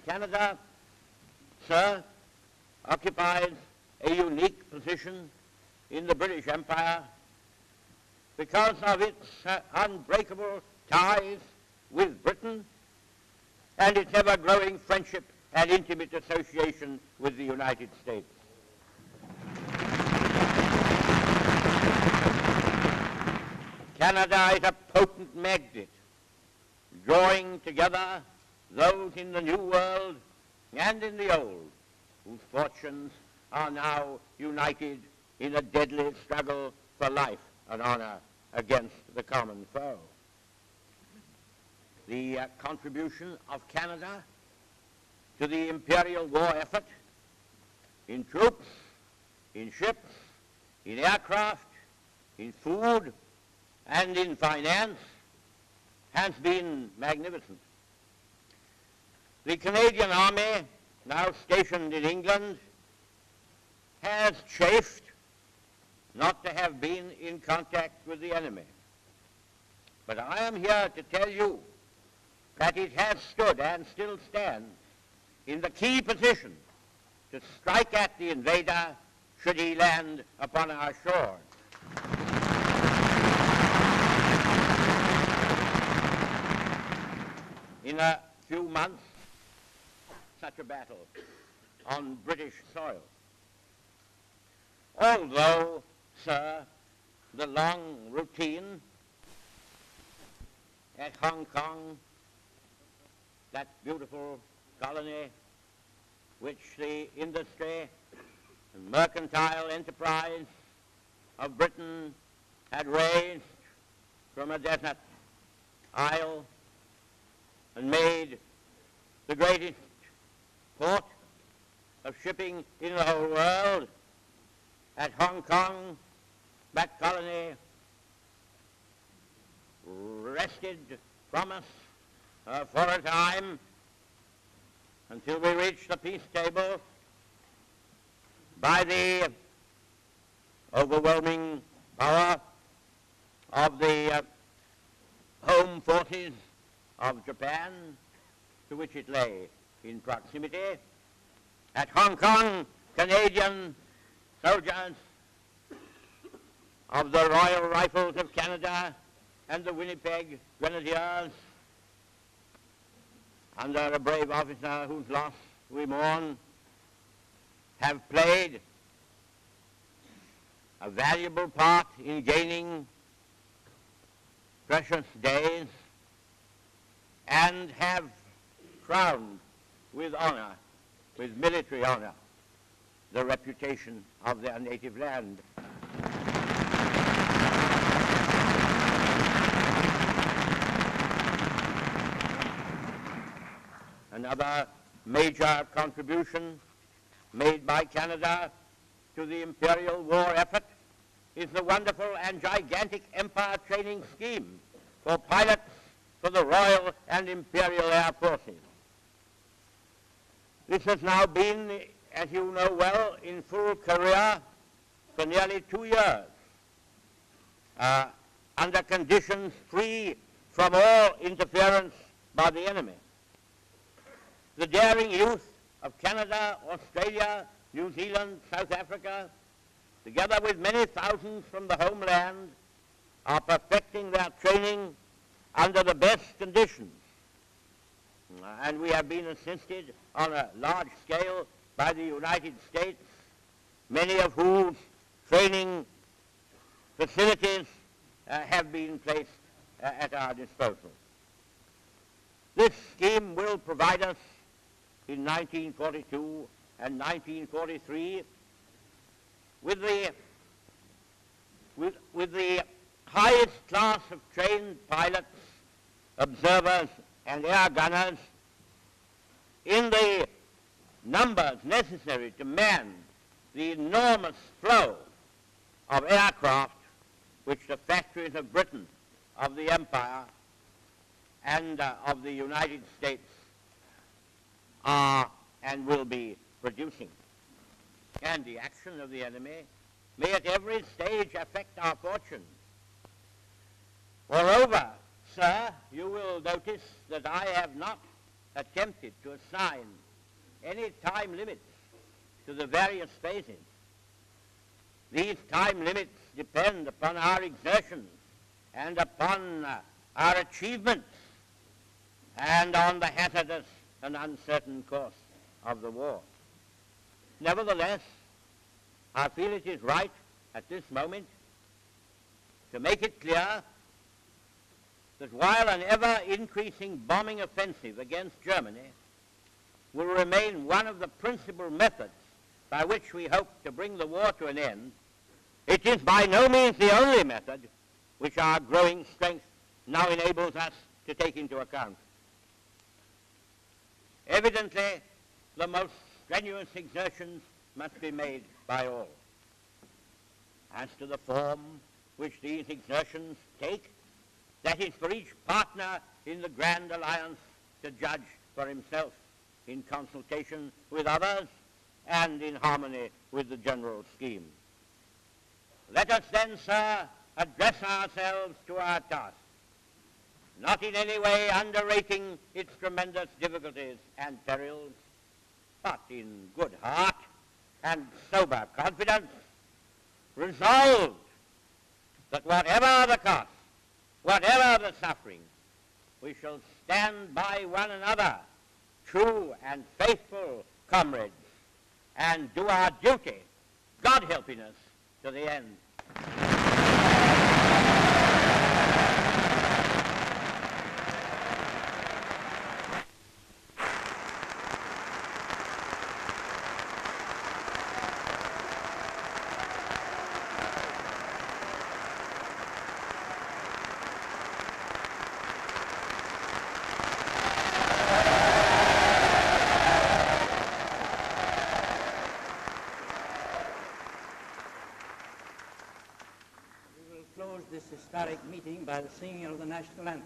Canada, sir, occupies a unique position in the British Empire because of its unbreakable ties with Britain and its ever-growing friendship and intimate association with the United States. Canada is a potent magnet, drawing together those in the New World and in the Old, whose fortunes are now united in a deadly struggle for life and honor against the common foe. The contribution of Canada to the imperial war effort in troops, in ships, in aircraft, in food, and in finance has been magnificent. The Canadian Army, now stationed in England, has chafed not to have been in contact with the enemy. But I am here to tell you that it has stood and still stands in the key position to strike at the invader should he land upon our shores. In a few months, such a battle on British soil. Although, sir, the long routine at Hong Kong, that beautiful colony which the industry and mercantile enterprise of Britain had raised from a desert isle and made the greatest port of shipping in the whole world. At Hong Kong, that colony rested from us for a time until we reached the peace table by the overwhelming power of the home forces of Japan, to which it lay in proximity. At Hong Kong, Canadian soldiers of the Royal Rifles of Canada and the Winnipeg Grenadiers, under a brave officer whose loss we mourn, have played a valuable part in gaining precious days and have crowned with honor, with military honor, the reputation of their native land. Another major contribution made by Canada to the imperial war effort is the wonderful and gigantic Empire training scheme for pilots for the Royal and Imperial Air Forces. This has now been, as you know well, in full career for nearly 2 years, under conditions free from all interference by the enemy. The daring youth of Canada, Australia, New Zealand, South Africa, together with many thousands from the homeland, are perfecting their training under the best conditions. And we have been assisted on a large scale by the United States, many of whose training facilities have been placed at our disposal. This scheme will provide us in 1942 and 1943 with the highest class of trained pilots, observers, and air gunners in the numbers necessary to man the enormous flow of aircraft which the factories of Britain, of the Empire, and of the United States are and will be producing. And the action of the enemy may at every stage affect our fortunes. Moreover, sir, you will notice that I have not attempted to assign any time limits to the various phases. These time limits depend upon our exertions and upon our achievements and on the hazardous and uncertain course of the war. Nevertheless, I feel it is right at this moment to make it clear that while an ever-increasing bombing offensive against Germany will remain one of the principal methods by which we hope to bring the war to an end, it is by no means the only method which our growing strength now enables us to take into account. Evidently, the most strenuous exertions must be made by all. As to the form which these exertions take, that is for each partner in the Grand Alliance to judge for himself in consultation with others and in harmony with the general scheme. Let us then, sir, address ourselves to our task, not in any way underrating its tremendous difficulties and perils, but in good heart and sober confidence, resolved that whatever the cost, whatever the suffering, we shall stand by one another, true and faithful comrades, and do our duty, God helping us, to the end. This historic meeting by the singing of the national anthem.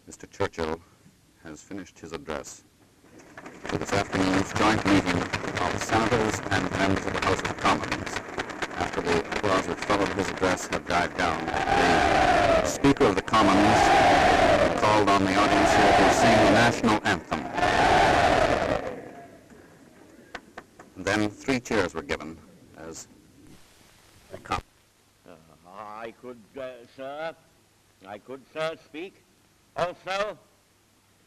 Mr. Churchill has finished his address to this afternoon's joint meeting of senators and members of the House of Commons. After the applause which followed his address had died down, the Speaker of the Commons called on the audience here to sing the national anthem. And then 3 cheers were given as a cup. I could, sir, speak also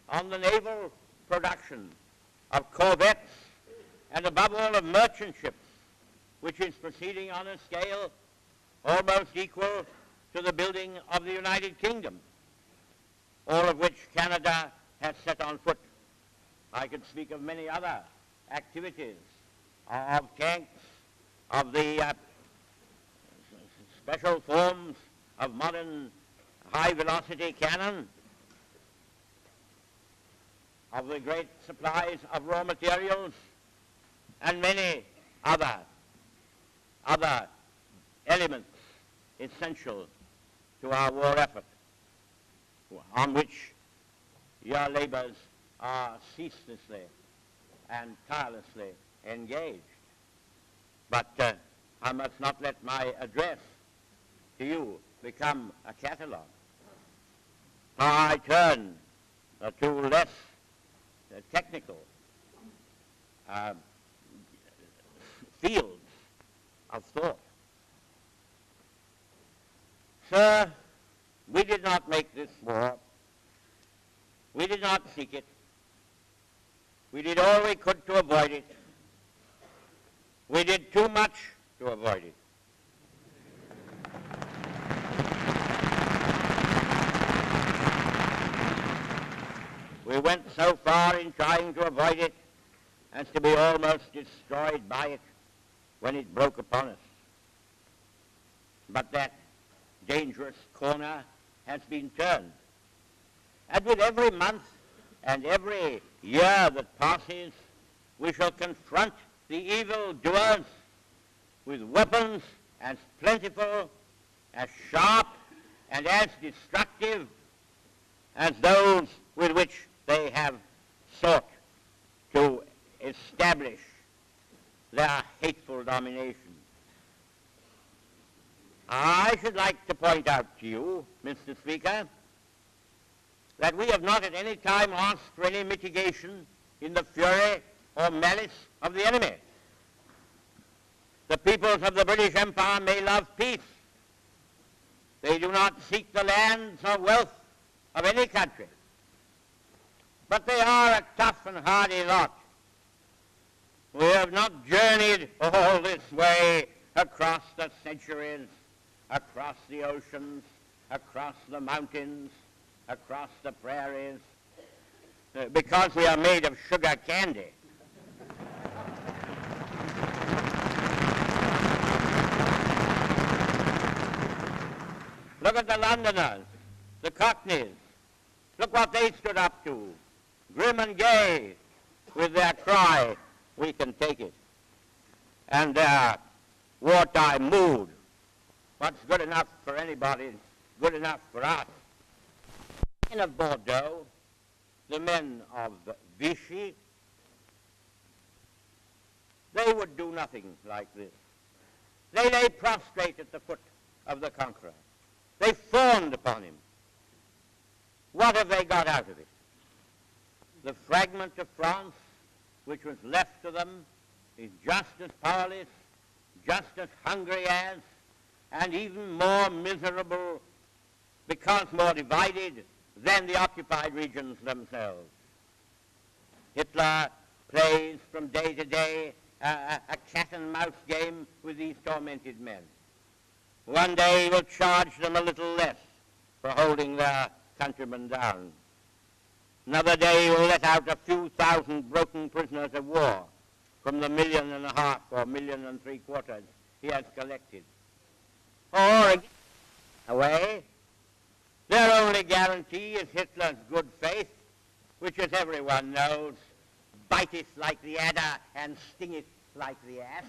on the naval production of corvettes and above all of merchant ships, which is proceeding on a scale almost equal to the building of the United Kingdom, all of which Canada has set on foot. I could speak of many other activities, of tanks, of the special forms of modern high-velocity cannon, of the great supplies of raw materials, and many other elements essential to our war effort, on which your labors are ceaselessly and tirelessly engaged. But I must not let my address to you become a catalogue. I turn to less technical fields of thought. Sir, we did not make this war. We did not seek it. We did all we could to avoid it. We did too much to avoid it. We went so far in trying to avoid it as to be almost destroyed by it when it broke upon us. But that dangerous corner has been turned. And with every month and every year that passes, we shall confront the evil doers with weapons as plentiful, as sharp, and as destructive as those with which they have sought to establish domination. I should like to point out to you, Mr. Speaker, that we have not at any time asked for any mitigation in the fury or malice of the enemy. The peoples of the British Empire may love peace. They do not seek the lands or wealth of any country. But they are a tough and hardy lot. We have not journeyed all this way across the centuries, across the oceans, across the mountains, across the prairies, because we are made of sugar candy. Look at the Londoners, the Cockneys. Look what they stood up to, grim and gay, with their cry, "We can take it," and their wartime mood. What's good enough for anybody is good enough for us. The men of Bordeaux, the men of Vichy, they would do nothing like this. They lay prostrate at the foot of the conqueror. They fawned upon him. What have they got out of it? The fragment of France which was left to them is just as powerless, just as hungry as, and even more miserable, because more divided than the occupied regions themselves. Hitler plays from day to day a cat and mouse game with these tormented men. One day he will charge them a little less for holding their countrymen down. Another day he will let out a few thousand broken prisoners of war from the 1.5 million or 1.75 million he has collected. Or away, their only guarantee is Hitler's good faith, which, as everyone knows, biteth like the adder and stingeth like the asp.